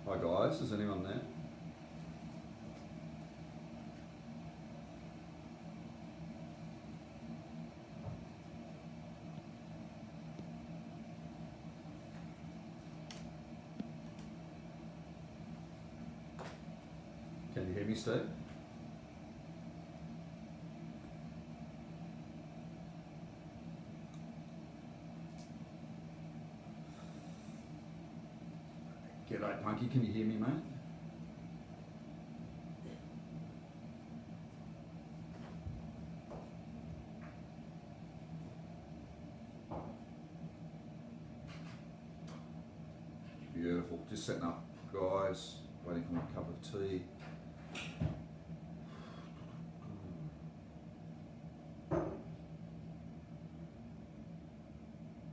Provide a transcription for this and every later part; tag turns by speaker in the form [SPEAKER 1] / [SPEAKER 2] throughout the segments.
[SPEAKER 1] Hi guys, is anyone there? Can you hear me, Steve? G'day Punky, can you hear me, mate? Beautiful, just setting up guys, waiting for my cup of tea.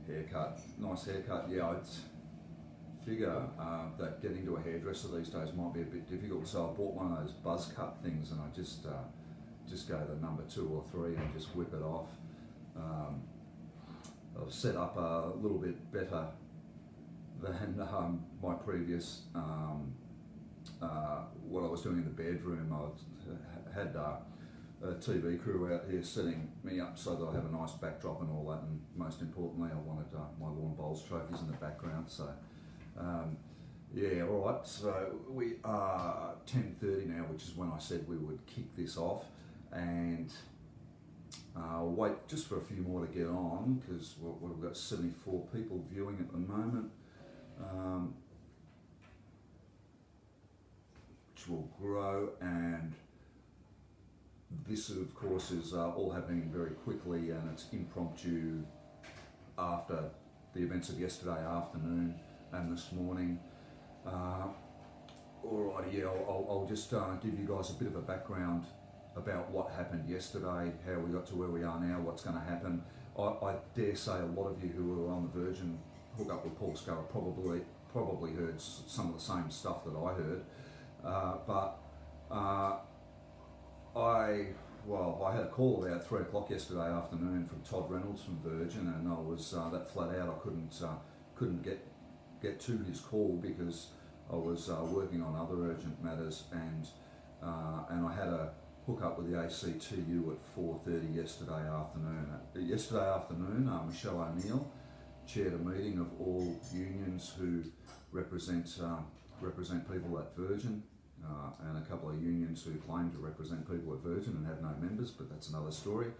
[SPEAKER 1] Haircut, nice haircut, yeah, I'd figure that getting to a hairdresser these days might be a bit difficult, so I bought one of those buzz cut things and I just go the number 2 or 3 and just whip it off. I've set up a little bit better than my previous, what I was doing in the bedroom. I had a TV crew out here setting me up so that I have a nice backdrop and all that, and most importantly I wanted my lawn bowls trophies in the background. So yeah, alright, so we are 10:30 now, which is when I said we would kick this off, and I'll wait just for a few more to get on because we've got 74 people viewing at the moment, which will grow, and this of course is all happening very quickly, and it's impromptu after the events of yesterday afternoon and this morning. Alrighty, yeah, I'll just give you guys a bit of a background about what happened yesterday, how we got to where we are now, what's going to happen. I dare say a lot of you who were on the Virgin hookup with Paul Scarra probably heard some of the same stuff that I heard, but I had a call about 3 o'clock yesterday afternoon from Todd Reynolds from Virgin, and I was that flat out. I couldn't get to his call because I was working on other urgent matters, and I had a hook up with the ACTU at 4:30 yesterday afternoon. Yesterday afternoon, Michelle O'Neill chaired a meeting of all unions who represent people at Virgin, and a couple of unions who claim to represent people at Virgin and have no members, but that's another story.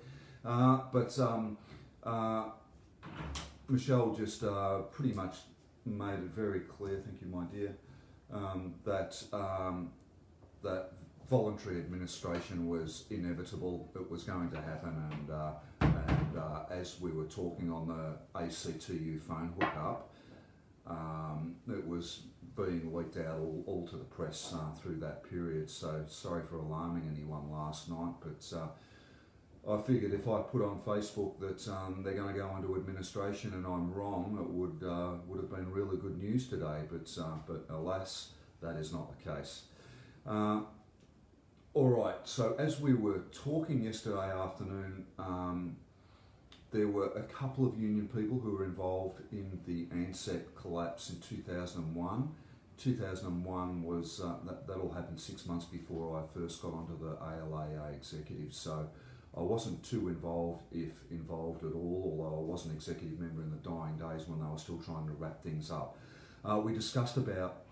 [SPEAKER 1] Michelle just pretty much made it very clear, thank you my dear, that voluntary administration was inevitable, it was going to happen, and as we were talking on the ACTU phone hookup, it was being leaked out all to the press through that period. So sorry for alarming anyone last night, but I figured if I put on Facebook that they're going to go into administration and I'm wrong, it would have been really good news today, but alas, that is not the case. Alright, so as we were talking yesterday afternoon, there were a couple of union people who were involved in the ANZAC collapse in 2001. 2001 was, that all happened 6 months before I first got onto the ALAEA executive, so I wasn't too involved, if involved at all, although I was an executive member in the dying days when they were still trying to wrap things up. We discussed about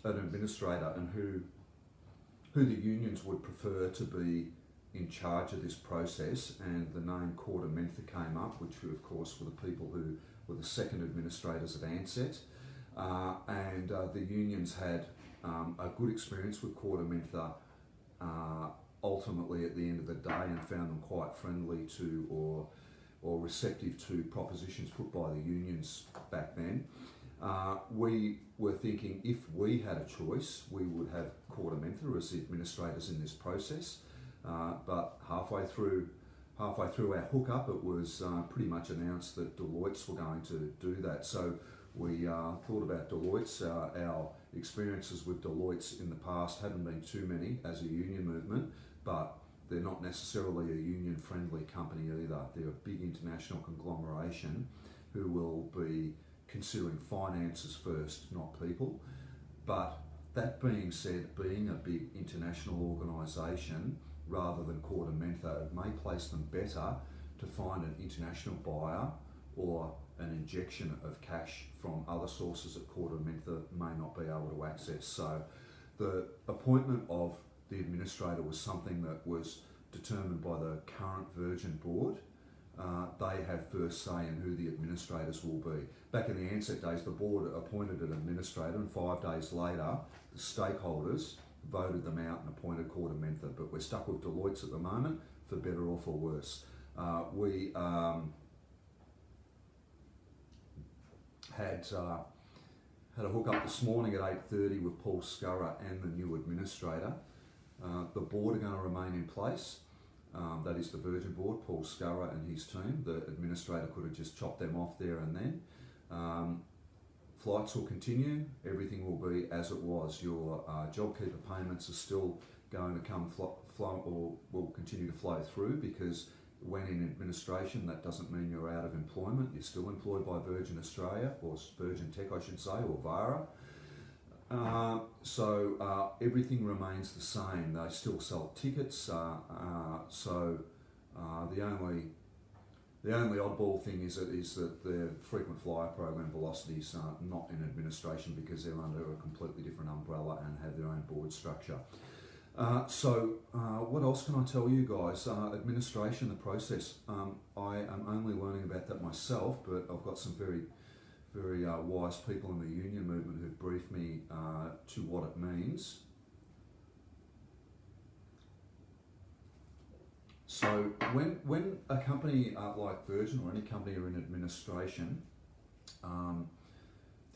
[SPEAKER 1] an administrator and who the unions would prefer to be in charge of this process, and the name Corda Mentha came up, which of course were the people who were the second administrators at ANZAC, and the unions had a good experience with Corda Mentha ultimately at the end of the day, and found them quite friendly to or receptive to propositions put by the unions back then. We were thinking if we had a choice, we would have Corda Mentha as the administrators in this process. But halfway through our hookup, it was pretty much announced that Deloitte's were going to do that. So we thought about Deloitte's. Our experiences with Deloitte's in the past haven't been too many as a union movement, but they're not necessarily a union-friendly company either. They're a big international conglomeration who will be considering finances first, not people. But That being said, being a big international organisation rather than Quarter Mentha, it may place them better to find an international buyer or an injection of cash from other sources that Quarter Mentha may not be able to access. So the appointment of the administrator was something that was determined by the current Virgin board. They have first say in who the administrators will be. Back in the Ansett days, the board appointed an administrator, and 5 days later, the stakeholders voted them out and appointed Quarter Mentha. But we're stuck with Deloitte's at the moment, for better or for worse. We had a hook up this morning at 8:30 with Paul Scurrah and the new administrator. The board are going to remain in place. That is the Virgin board, Paul Scurrah and his team. The administrator could have just chopped them off there and then. Flights will continue. Everything will be as it was. Your JobKeeper payments are still going to come flow or will continue to flow through, because when in administration, that doesn't mean you're out of employment. You're still employed by Virgin Australia, or Virgin Tech I should say, or VARA. So everything remains the same. They still sell tickets. The only oddball thing is that the frequent flyer program Velocity's not in administration, because they're under a completely different umbrella and have their own board structure. What else can I tell you guys? Administration, the process. I am only learning about that myself, but I've got some very wise people in the union movement who've briefed me to what it means. So when a company like Virgin or any company are in administration,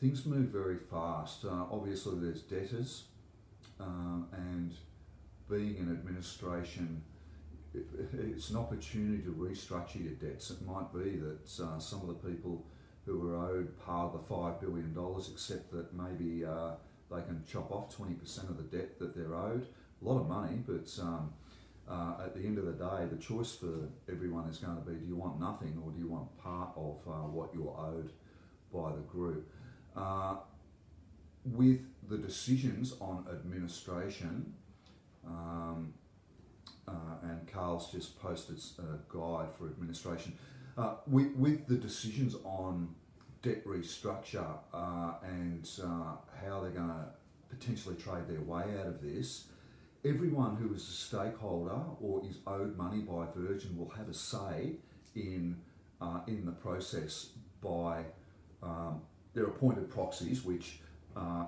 [SPEAKER 1] things move very fast. Obviously there's debtors, and being in administration, it's an opportunity to restructure your debts. It might be that some of the people who are owed part of the $5 billion accept that maybe they can chop off 20% of the debt that they're owed. A lot of money, but at the end of the day, the choice for everyone is going to be, do you want nothing or do you want part of what you're owed by the group? With the decisions on administration, and Carl's just posted a guide for administration, with the decisions on debt restructure and how they're going to potentially trade their way out of this, everyone who is a stakeholder or is owed money by Virgin will have a say in the process by their appointed proxies, which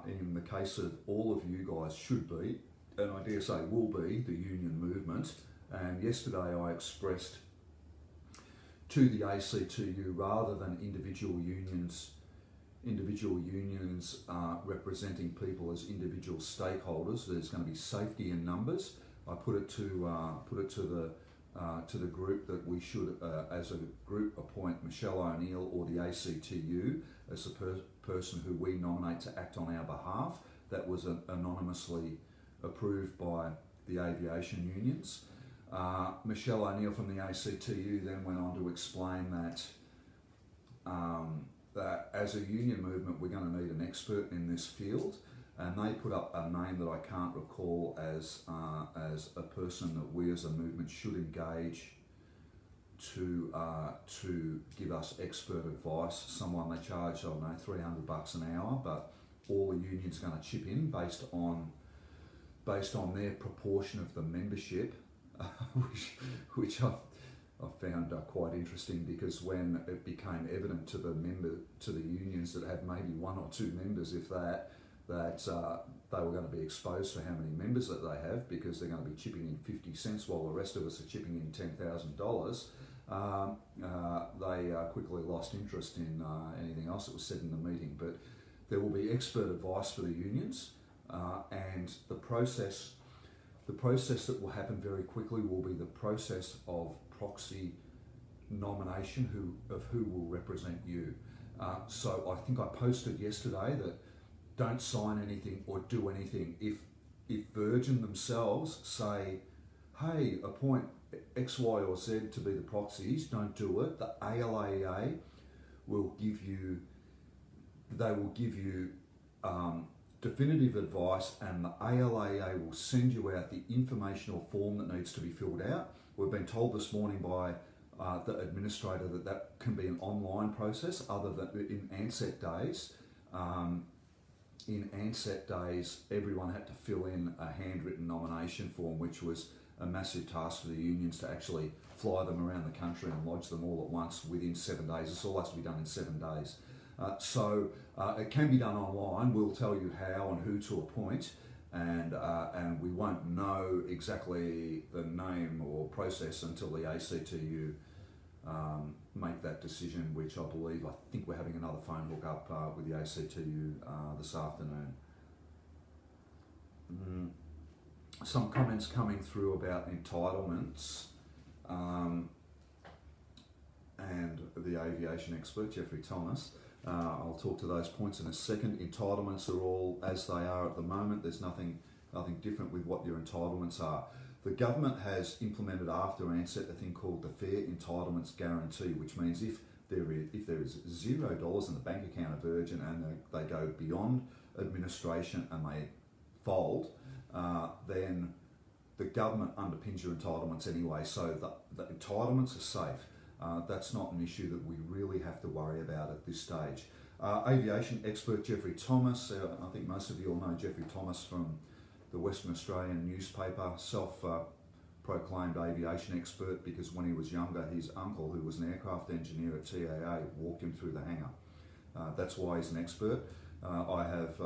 [SPEAKER 1] in the case of all of you guys should be, and I dare say will be, the union movement. And yesterday I expressed to the ACTU, rather than individual unions representing people as individual stakeholders, there's going to be safety in numbers. I put it to the group that we should, as a group, appoint Michelle O'Neill or the ACTU as the person who we nominate to act on our behalf. That was anonymously approved by the aviation unions. Michelle O'Neill from the ACTU then went on to explain that that as a union movement we're going to need an expert in this field, and they put up a name that I can't recall as a person that we as a movement should engage to give us expert advice. Someone they charge, I don't know, $300 an hour, but all the unions are going to chip in based on their proportion of the membership, which I found quite interesting, because when it became evident to the unions that had maybe one or two members, if that they were going to be exposed to how many members that they have, because they're going to be chipping in 50 cents while the rest of us are chipping in $10,000. They quickly lost interest in anything else that was said in the meeting. But there will be expert advice for the unions, and the process that will happen very quickly will be the process of proxy nomination of who will represent you. So I think I posted yesterday that don't sign anything or do anything. If Virgin themselves say, hey, appoint X, Y or Z to be the proxies, don't do it. The ALAEA will give you definitive advice, and the ALAEA will send you out the informational form that needs to be filled out. We've been told this morning by the administrator that can be an online process, other than in ANZET days. In ANZET days, everyone had to fill in a handwritten nomination form, which was a massive task for the unions to actually fly them around the country and lodge them all at once within 7 days. This all has to be done in 7 days. So it can be done online. We'll tell you how and who to appoint, and we won't know exactly the name or process until the ACTU make that decision, which I think we're having another phone hook up with the ACTU this afternoon. Some comments coming through about entitlements, and the aviation expert, Jeffrey Thomas. I'll talk to those points in a second. Entitlements are all as they are at the moment. There's nothing different with what your entitlements are. The government has implemented after ANZET a thing called the Fair Entitlements Guarantee, which means if there is $0 in the bank account of Virgin and they go beyond administration and they fold, then the government underpins your entitlements anyway, so the entitlements are safe. That's not an issue that we really have to worry about at this stage. Aviation expert Jeffrey Thomas, I think most of you all know Jeffrey Thomas from the Western Australian newspaper, self-proclaimed aviation expert, because when he was younger, his uncle, who was an aircraft engineer at TAA, walked him through the hangar. That's why he's an expert. I have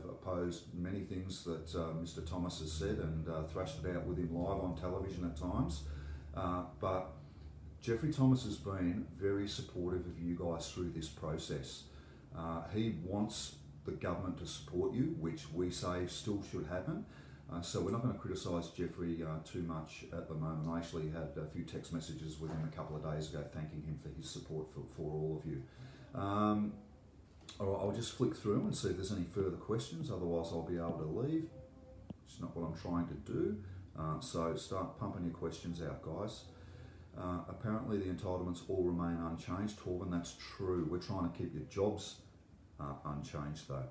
[SPEAKER 1] opposed many things that Mr. Thomas has said and thrashed it out with him live on television at times, but Jeffrey Thomas has been very supportive of you guys through this process. He wants the government to support you, which we say still should happen. So we're not going to criticise Jeffrey too much at the moment. I actually had a few text messages with him a couple of days ago thanking him for his support for all of you. All right, I'll just flick through and see if there's any further questions, otherwise I'll be able to leave. It's not what I'm trying to do. So start pumping your questions out, guys. Apparently the entitlements all remain unchanged. Torben, that's true. We're trying to keep your jobs unchanged though.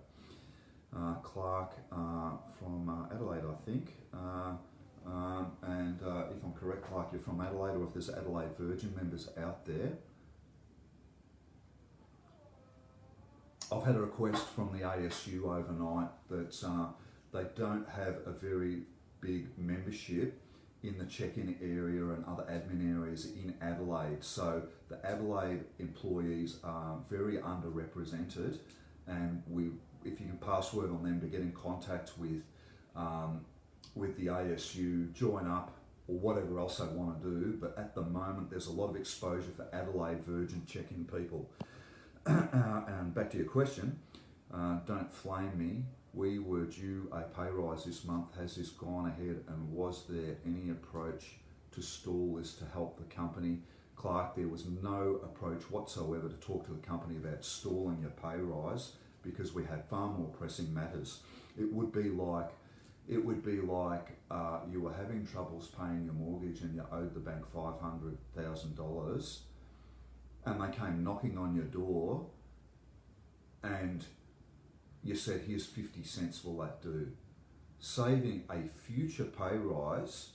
[SPEAKER 1] Clark from Adelaide, I think. And if I'm correct, Clark, you're from Adelaide, or if there's Adelaide Virgin members out there. I've had a request from the ASU overnight that they don't have a very big membership in the check-in area and other admin areas in Adelaide. So the Adelaide employees are very underrepresented, and if you can pass word on them to get in contact with the ASU, join up, or whatever else they want to do. But at the moment, there's a lot of exposure for Adelaide Virgin check-in people. And back to your question, don't flame me. We were due a pay rise this month. Has this gone ahead, and was there any approach to stall this to help the company? Clark, there was no approach whatsoever to talk to the company about stalling your pay rise, because we had far more pressing matters. It would be like you were having troubles paying your mortgage and you owed the bank $500,000, and they came knocking on your door and you said, here's 50 cents, will that do? Saving a future pay rise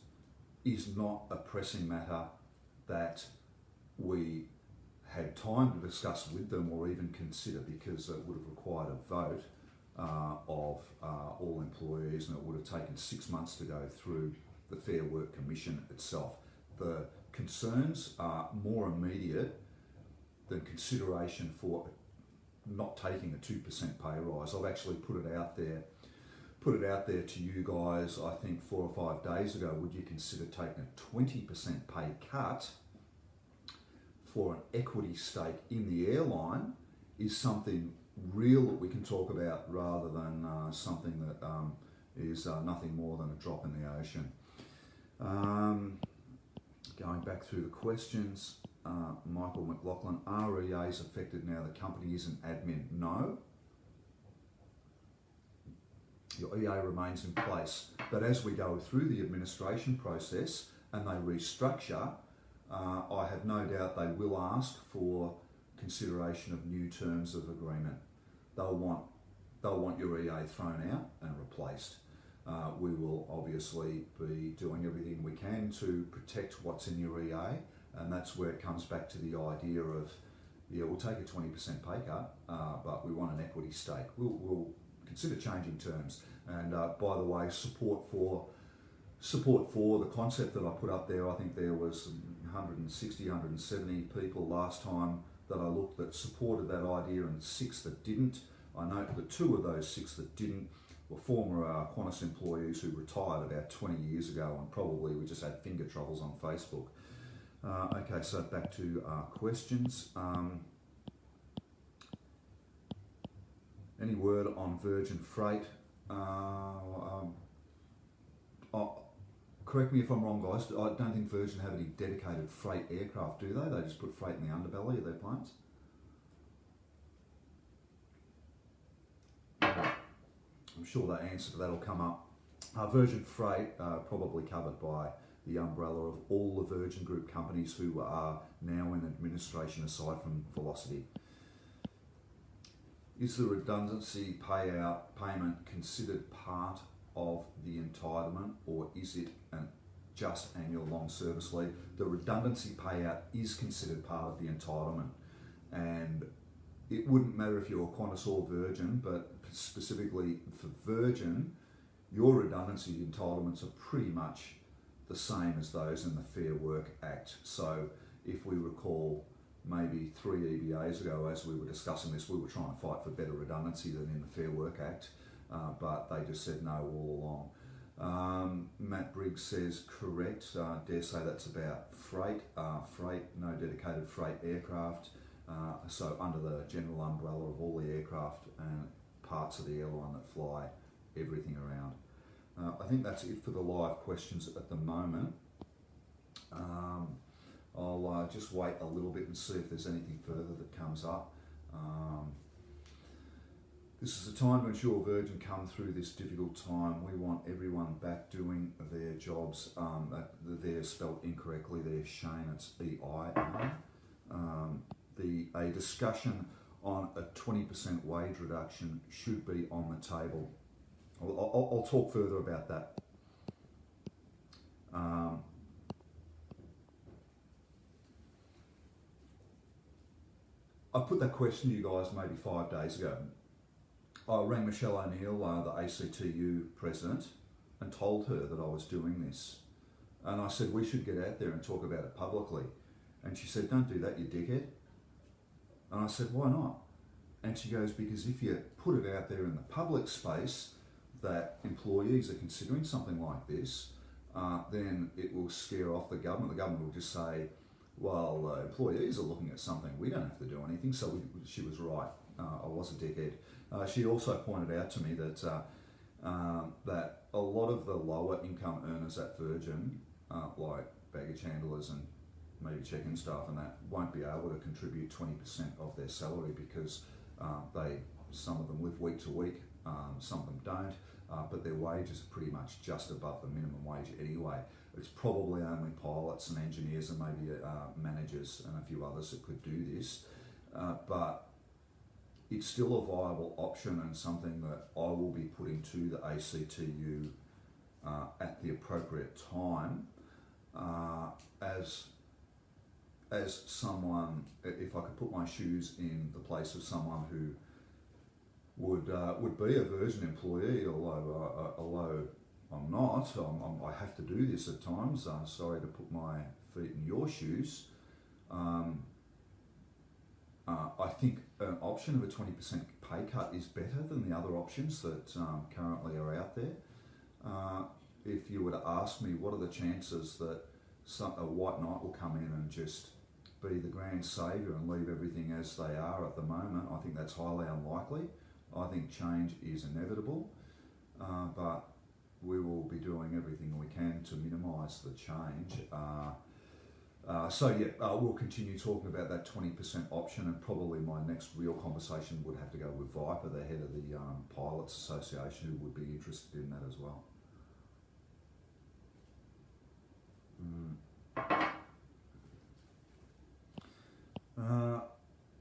[SPEAKER 1] is not a pressing matter that we had time to discuss with them or even consider, because it would have required a vote of all employees, and it would have taken 6 months to go through the Fair Work Commission itself. The concerns are more immediate than consideration for not taking a 2% pay rise. I've actually put it out there to you guys, I think 4 or 5 days ago. Would you consider taking a 20% pay cut for an equity stake in the airline? Is something real that we can talk about, rather than something that is nothing more than a drop in the ocean. Going back through the questions, Michael McLaughlin, are EAs affected now the company isn't admin? No. Your EA remains in place, but as we go through the administration process and they restructure, I have no doubt they will ask for consideration of new terms of agreement. They'll want they'll want your EA thrown out and replaced. We will obviously be doing everything we can to protect what's in your EA, and that's where it comes back to the idea of, yeah, we'll take a 20% pay cut, but we want an equity stake. We'll consider changing terms. And by the way, support for the concept that I put up there, I think there was 160, 170 people last time that I looked that supported that idea and 6 that didn't. I note that 2 of those 6 that didn't were former Qantas employees who retired about 20 years ago, and probably we just had finger troubles on Facebook. Okay, so back to questions. Any word on Virgin Freight? Correct me if I'm wrong, guys. I don't think Virgin have any dedicated freight aircraft, do they? They just put freight in the underbelly of their planes. I'm sure the answer to that will come up. Virgin Freight, probably covered by the umbrella of all the Virgin Group companies who are now in administration aside from Velocity. Is the redundancy payment considered part of the entitlement, or is it just annual long service leave? The redundancy payout is considered part of the entitlement, and it wouldn't matter if you're Qantas or Virgin, but specifically for Virgin, your redundancy entitlements are pretty much the same as those in the Fair Work Act. So if we recall, maybe 3 EBAs ago, as we were discussing this, we were trying to fight for better redundancy than in the Fair Work Act, but they just said no all along. Matt Briggs says correct. Dare say that's about freight. Freight, no dedicated freight aircraft. So under the general umbrella of all the aircraft and parts of the airline that fly everything around. I think that's it for the live questions at the moment. I'll just wait a little bit and see if there's anything further that comes up. This is the time to ensure Virgin come through this difficult time. We want everyone back doing their jobs. They're spelled incorrectly there, Shane. It's EIR. A discussion on a 20% wage reduction should be on the table. I'll talk further about that. I put that question to you guys maybe 5 days ago. I rang Michelle O'Neill, the ACTU president, and told her that I was doing this. And I said, we should get out there and talk about it publicly. And she said, don't do that, you dickhead. And I said, why not? And she goes, because if you put it out there in the public space that employees are considering something like this, then it will scare off the government. The government will just say, well, employees are looking at something, we don't have to do anything. So she was right. I was a dickhead. She also pointed out to me that that a lot of the lower income earners at Virgin, like baggage handlers and maybe check-in staff and that, won't be able to contribute 20% of their salary because some of them live week to week, some of them don't, but their wages are pretty much just above the minimum wage anyway. It's probably only pilots and engineers and maybe managers and a few others that could do this, but it's still a viable option and something that I will be putting to the ACTU at the appropriate time. As someone, if I could put my shoes in the place of someone who would be a Virgin employee, although I'm not, I have to do this at times. Sorry to put my feet in your shoes. I think an option of a 20% pay cut is better than the other options that currently are out there. If you were to ask me, what are the chances that a white knight will come in and just be the grand saviour and leave everything as they are at the moment? I think that's highly unlikely. I think change is inevitable, but we will be doing everything we can to minimise the change. We'll continue talking about that 20% option, and probably my next real conversation would have to go with Viper, the head of the Pilots Association, who would be interested in that as well.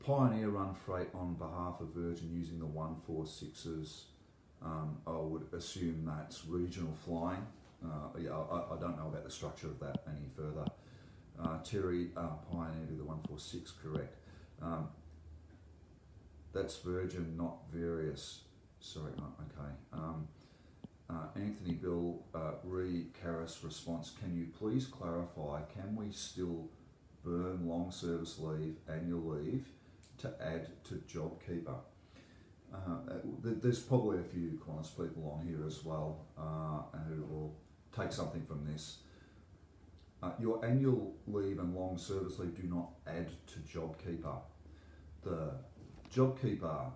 [SPEAKER 1] Pioneer run freight on behalf of Virgin using the 146s. I would assume that's regional flying. Yeah, I don't know about the structure of that any further. Terry, Pioneer to the 146, correct. That's Virgin, not various. Sorry, okay. Anthony Bill, re Karras response, can you please clarify, can we still burn long service leave, annual leave, to add to JobKeeper? There's probably a few Qantas people on here as well who will take something from this. Your annual leave and long service leave do not add to JobKeeper. The JobKeeper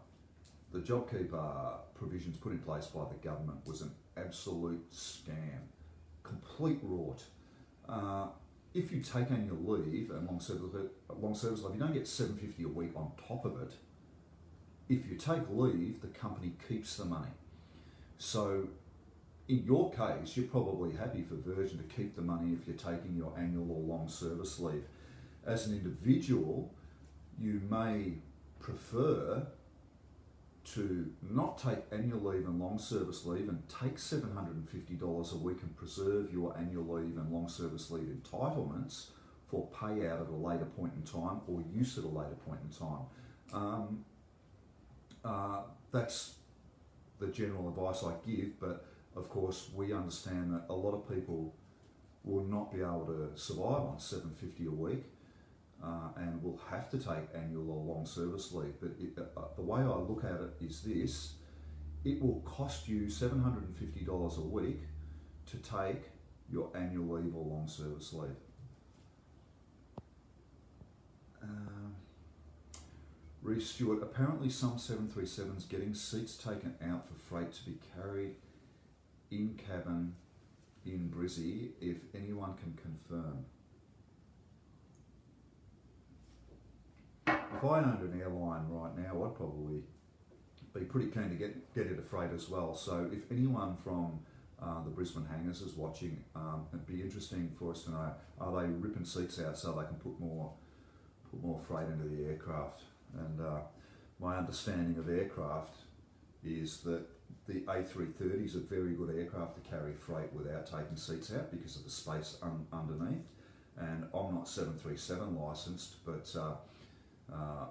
[SPEAKER 1] provisions put in place by the government was an absolute scam, complete rort. If you take annual leave and long service leave, you don't get $750 a week on top of it. If you take leave, the company keeps the money. So in your case, you're probably happy for Virgin to keep the money if you're taking your annual or long service leave. As an individual, you may prefer to not take annual leave and long service leave and take $750 a week and preserve your annual leave and long service leave entitlements for payout at a later point in time or use at a later point in time. That's the general advice I give, but of course we understand that a lot of people will not be able to survive on $750 a week and will have to take annual or long service leave. But the way I look at it is this: it will cost you $750 a week to take your annual leave or long service leave. Reece Stewart, apparently some 737s getting seats taken out for freight to be carried in cabin in Brizzy, if anyone can confirm. If I owned an airline right now, I'd probably be pretty keen to get into freight as well. So if anyone from the Brisbane hangars is watching, it'd be interesting for us to know, are they ripping seats out so they can put more freight into the aircraft? And my understanding of aircraft is that the A330 is a very good aircraft to carry freight without taking seats out because of the space underneath. And I'm not 737 licensed, but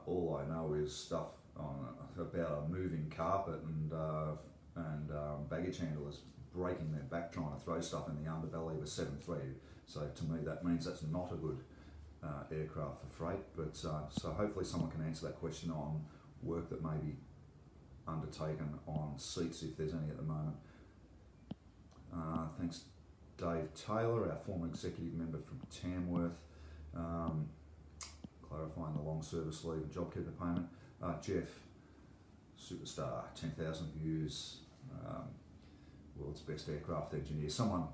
[SPEAKER 1] all I know is stuff about a moving carpet and baggage handlers breaking their back trying to throw stuff in the underbelly of a 737. So to me that means that's not a good aircraft for freight, but so hopefully someone can answer that question on work that may be undertaken on seats if there's any at the moment. Thanks Dave Taylor, our former executive member from Tamworth, clarifying the long service leave and JobKeeper payment. Jeff, superstar, 10,000 views, world's best aircraft engineer. Someone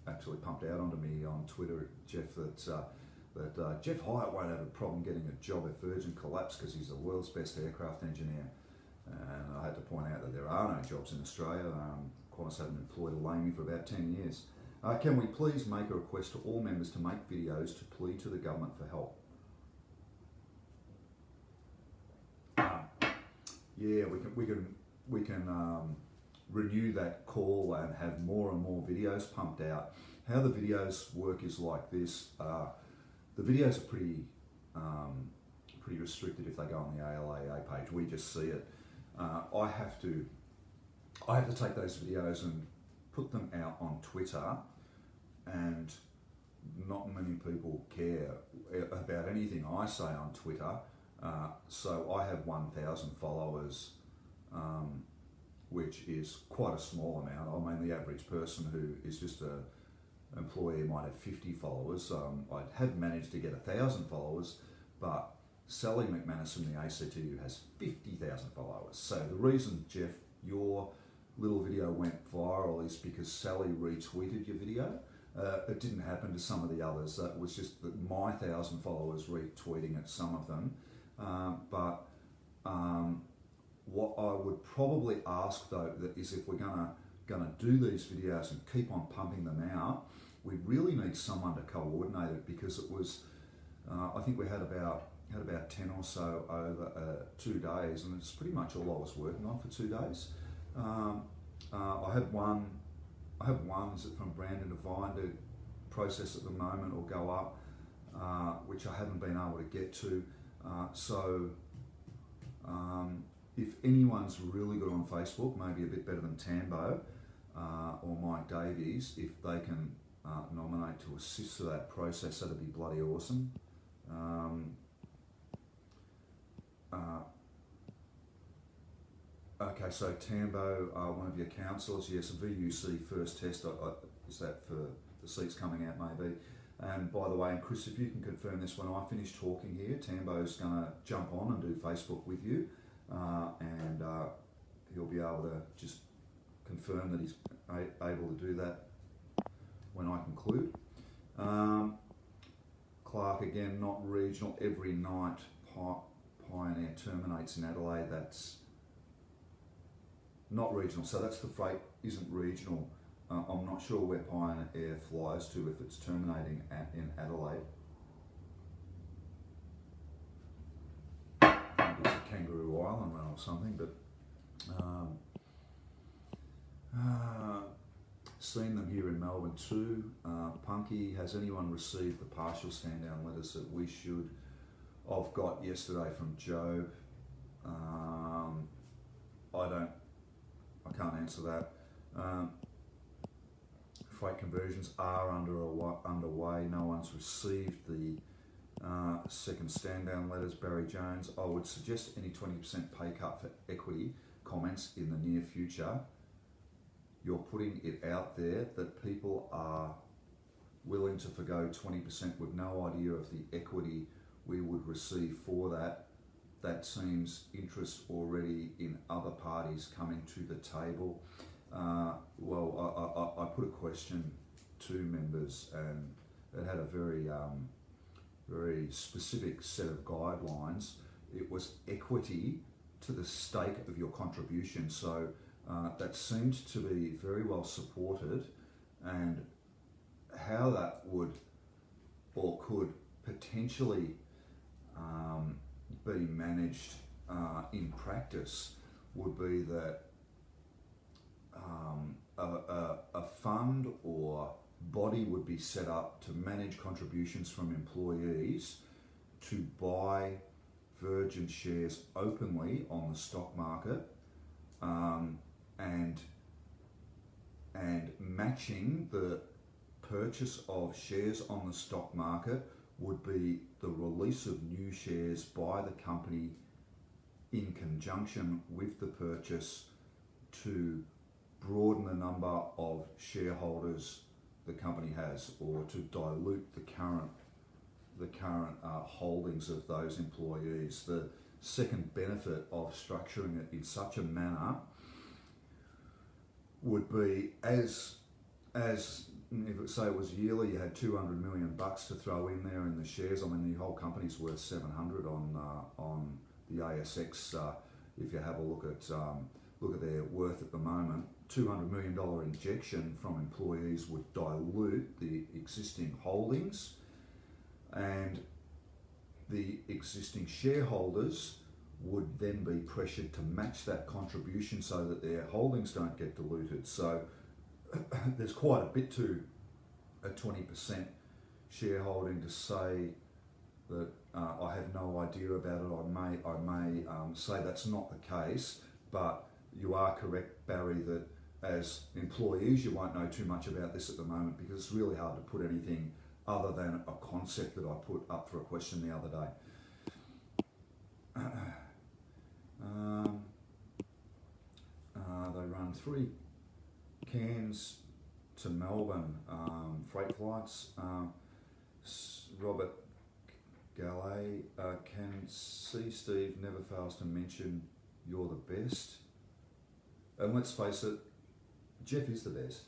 [SPEAKER 1] actually pumped out onto me on Twitter, Jeff, that Jeff Hyatt won't have a problem getting a job at Virgin Collapse because he's the world's best aircraft engineer. And I had to point out that there are no jobs in Australia. Qantas haven't employed a lamey for about 10 years. Can we please make a request to all members to make videos to plead to the government for help? Yeah, we can renew that call and have more and more videos pumped out. How the videos work is like this. The videos are pretty restricted if they go on the ALAEA page. We just see it. I have to take those videos and put them out on Twitter, and not many people care about anything I say on Twitter. So I have 1,000 followers, which is quite a small amount. I mean, the average person who is just a employee might have 50 followers. I have managed to get 1,000 followers, but Sally McManus from the ACTU has 50,000 followers. So the reason, Jeff, your little video went viral is because Sally retweeted your video. It didn't happen to some of the others. It was just that my 1,000 followers retweeting it, some of them. But what I would probably ask though is if we're gonna do these videos and keep on pumping them out, we really need someone to coordinate it, because it was I think we had about had about 10 or so over 2 days, and it's pretty much all I was working on for 2 days. I have one from Brandon Devine to process at the moment or go up, which I haven't been able to get to. If anyone's really good on Facebook, maybe a bit better than Tambo or Mike Davies, if they can nominate to assist with that process, that'd be bloody awesome. Okay, so Tambo, one of your councillors, yes, a VUC first test, is that for the seats coming out maybe? And by the way, and Chris, if you can confirm this, when I finish talking here, Tambo's going to jump on and do Facebook with you, and he'll be able to just confirm that he's able to do that when I conclude. Clark, again, not regional, every night Pioneer terminates in Adelaide, that's not regional, so that's the freight isn't regional. I'm not sure where Pioneer flies to if it's terminating in Adelaide. Maybe it's a Kangaroo Island run or something, but seen them here in Melbourne too. Punky, has anyone received the partial stand down letters that we should? I've got yesterday from Job. I can't answer that. Freight conversions are underway. No one's received the second stand down letters. Barry Jones, I would suggest any 20% pay cut for equity comments in the near future. You're putting it out there that people are willing to forgo 20% with no idea of the equity we would receive for that. That seems interest already in other parties coming to the table. I put a question to members, and it had a very specific set of guidelines. It was equity to the stake of your contribution. So that seemed to be very well supported, and how that would or could potentially be managed in practice would be that a fund or body would be set up to manage contributions from employees to buy Virgin shares openly on the stock market, and matching the purchase of shares on the stock market would be the release of new shares by the company in conjunction with the purchase to broaden the number of shareholders the company has, or to dilute the current holdings of those employees. The second benefit of structuring it in such a manner would be, as if it, say it was yearly, you had $200 million to throw in there in the shares. I mean, the whole company's worth 700 on the ASX. If you have a look at their worth at the moment, $200 million injection from employees would dilute the existing holdings, and the existing shareholders would then be pressured to match that contribution so that their holdings don't get diluted. So there's quite a bit to a 20% shareholding to say that I have no idea about it. I may say that's not the case, but you are correct, Barry, that as employees you won't know too much about this at the moment, because it's really hard to put anything other than a concept that I put up for a question the other day. They run 3 Cairns to Melbourne freight flights. Robert Galley, can see Steve never fails to mention you're the best. And let's face it, Jeff is the best.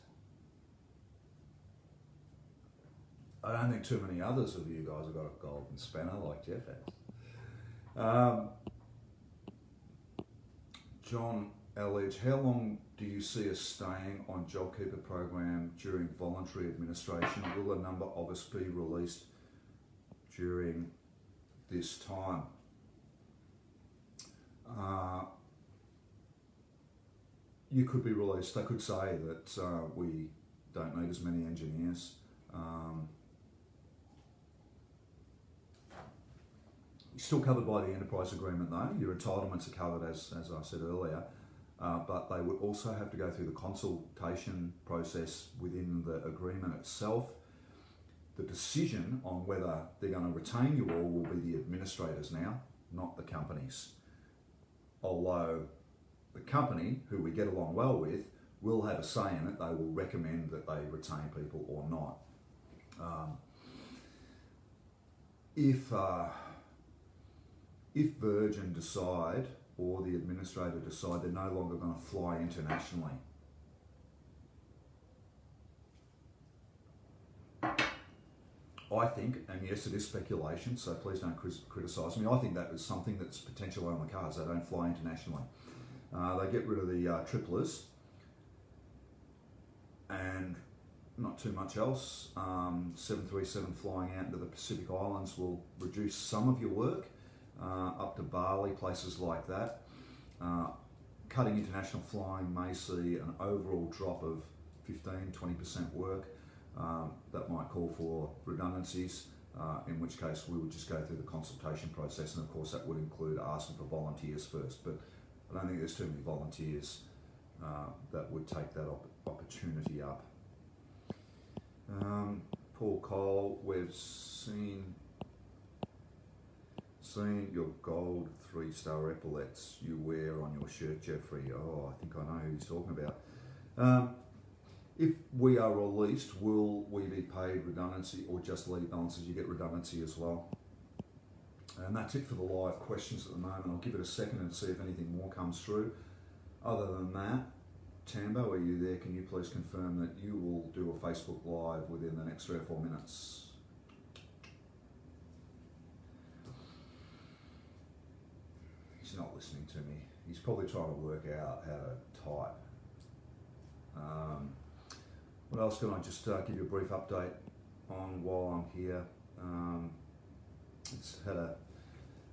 [SPEAKER 1] I don't think too many others of you guys have got a golden spanner like Jeff has. John Elledge, how long do you see us staying on JobKeeper program during voluntary administration? Will a number of us be released during this time. You could be released. They could say that we don't need as many engineers. You're still covered by the enterprise agreement though. Your entitlements are covered as I said earlier, but they would also have to go through the consultation process within the agreement itself. The decision on whether they're going to retain you all will be the administrators now, not the companies. Although the company, who we get along well with, will have a say in it. They will recommend that they retain people or not. If Virgin decide, or the administrator decide, they're no longer going to fly internationally, I think, and yes, it is speculation, so please don't criticise me, I think that is something that's potentially on the cards. They don't fly internationally. They get rid of the triplers and not too much else. 737 flying out into the Pacific Islands will reduce some of your work, up to Bali, places like that. Cutting international flying may see an overall drop of 15-20% work. That might call for redundancies, in which case we would just go through the consultation process, and of course that would include asking for volunteers first, but I don't think there's too many volunteers that would take that opportunity up. Paul Cole, we've seen your gold 3-star epaulets you wear on your shirt, Jeffrey. Oh, I think I know who he's talking about. If we are released, will we be paid redundancy or just leave balances? You get redundancy as well. And that's it for the live questions at the moment. I'll give it a second and see if anything more comes through. Other than that, Tambo, are you there? Can you please confirm that you will do a Facebook Live within the next 3 or 4 minutes? He's not listening to me. He's probably trying to work out how to type. What else can I just give you a brief update on while I'm here?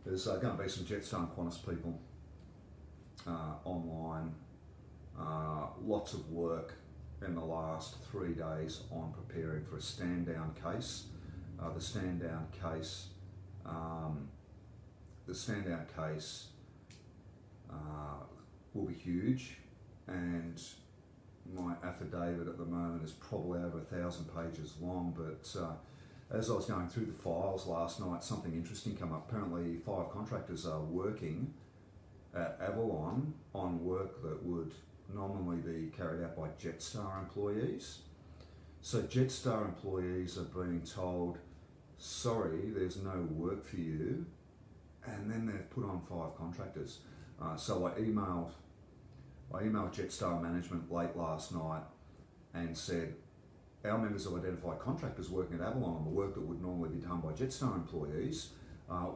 [SPEAKER 1] There's going to be some Jetstar and Qantas people online. Lots of work in the last 3 days on preparing for a stand-down case. The stand-down case will be huge, and my affidavit at the moment is probably over 1,000 pages long, but as I was going through the files last night, something interesting came up. Apparently 5 contractors are working at Avalon on work that would nominally be carried out by Jetstar employees. So Jetstar employees are being told, sorry, there's no work for you, and then they've put on 5 contractors. So I emailed Jetstar management late last night and said, our members have identified contractors working at Avalon on the work that would normally be done by Jetstar employees.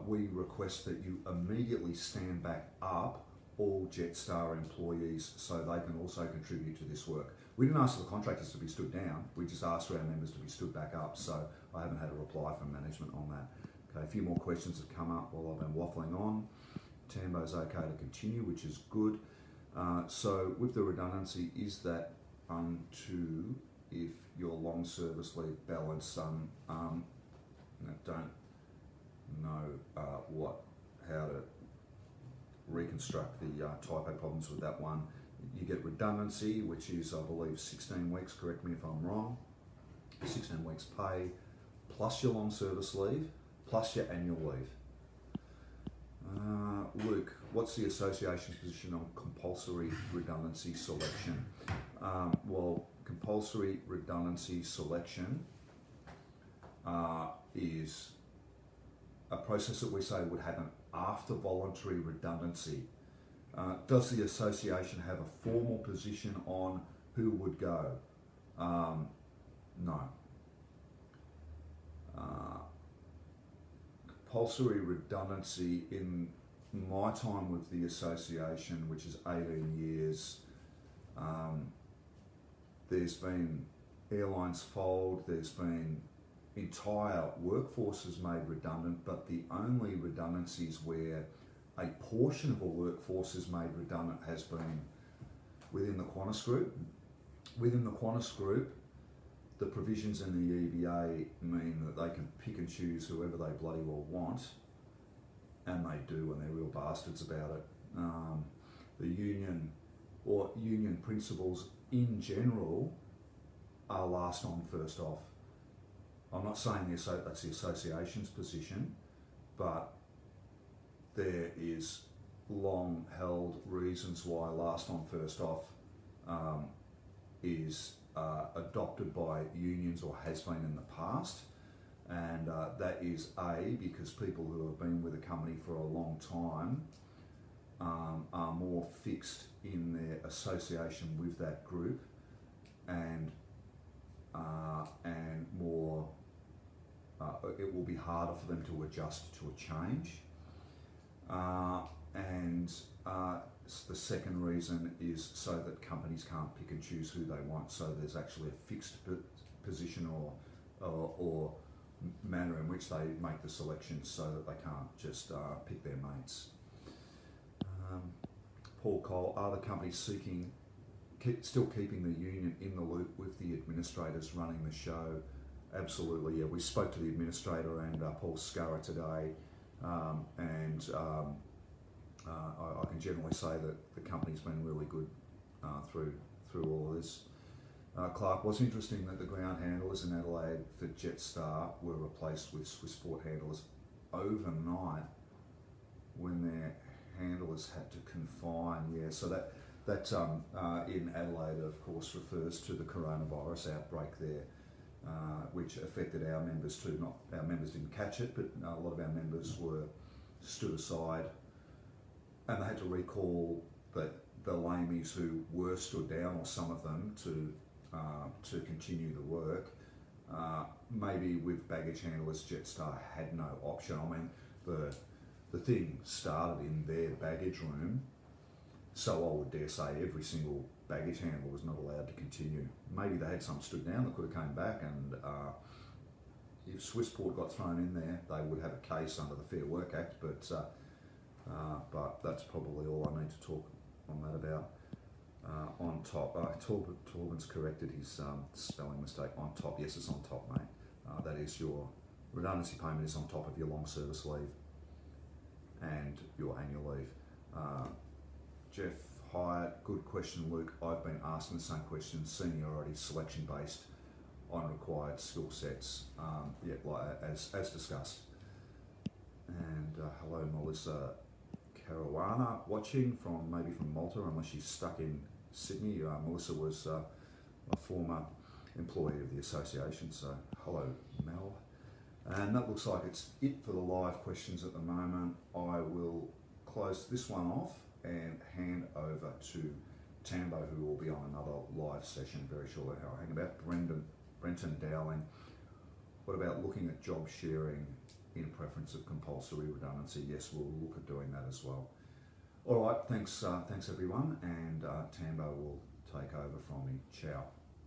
[SPEAKER 1] We request that you immediately stand back up all Jetstar employees so they can also contribute to this work. We didn't ask for the contractors to be stood down, we just asked for our members to be stood back up, so I haven't had a reply from management on that. Okay, a few more questions have come up while I've been waffling on. Tambo's okay to continue, which is good. So with the redundancy, is that unto if your long service leave balance, I don't know how to reconstruct the typo problems with that one. You get redundancy, which is, I believe, 16 weeks, correct me if I'm wrong, 16 weeks pay, plus your long service leave, plus your annual leave. Luke, what's the association's position on compulsory redundancy selection? Well, compulsory redundancy selection is a process that we say would happen after voluntary redundancy. Does the association have a formal position on who would go? No. Compulsory redundancy, in my time with the association, which is 18 years, there's been airlines fold, there's been entire workforce is made redundant, but the only redundancies where a portion of a workforce is made redundant has been within the Qantas Group. Within the Qantas Group, the provisions in the EBA mean that they can pick and choose whoever they bloody well want, and they do, and they're real bastards about it. The union or union principles in general are last on, first off. I'm not saying that's the association's position, but there is long held reasons why last on, first off is adopted by unions or has been in the past. And that is because people who have been with a company for a long time are more fixed in their association with that group, and more it will be harder for them to adjust to a change. The second reason is so that companies can't pick and choose who they want, so there's actually a fixed position or manner in which they make the selections, so that they can't just pick their mates. Paul Cole, are the companies still keeping the union in the loop with the administrators running the show? Absolutely, yeah. We spoke to the administrator and Paul Scurra today, I can generally say that the company's been really good through all of this. Clark, was interesting that the ground handlers in Adelaide for Jetstar were replaced with Swissport handlers overnight when their handlers had to confine. Yeah, so that in Adelaide, of course, refers to the coronavirus outbreak there, which affected our members too. Not our members didn't catch it, but a lot of our members were stood aside, and they had to recall the lamies who were stood down, or some of them, to continue the work. Maybe with baggage handlers, Jetstar had no option. I mean, the thing started in their baggage room, so I would dare say every single baggage handler was not allowed to continue. Maybe they had some stood down that could have come back, and if Swissport got thrown in there, they would have a case under the Fair Work Act, but that's probably all I need to talk on that about. On top, Torben's corrected his spelling mistake. On top, yes, it's on top, mate. That is, your redundancy payment is on top of your long service leave and your annual leave. Jeff Hyatt, good question, Luke. I've been asking the same question. Seniority selection based on required skill sets, as discussed. And hello, Melissa Caruana, watching from Malta, unless she's stuck in Sydney. Melissa was a former employee of the association, so hello, Mel. And that looks like it's it for the live questions at the moment. I will close this one off and hand over to Tambo, who will be on another live session very shortly. I'll hang about Brenton Dowling. What about looking at job sharing in preference of compulsory redundancy? Yes, we'll look at doing that as well. All right, thanks everyone, and Tambo will take over from me. Ciao.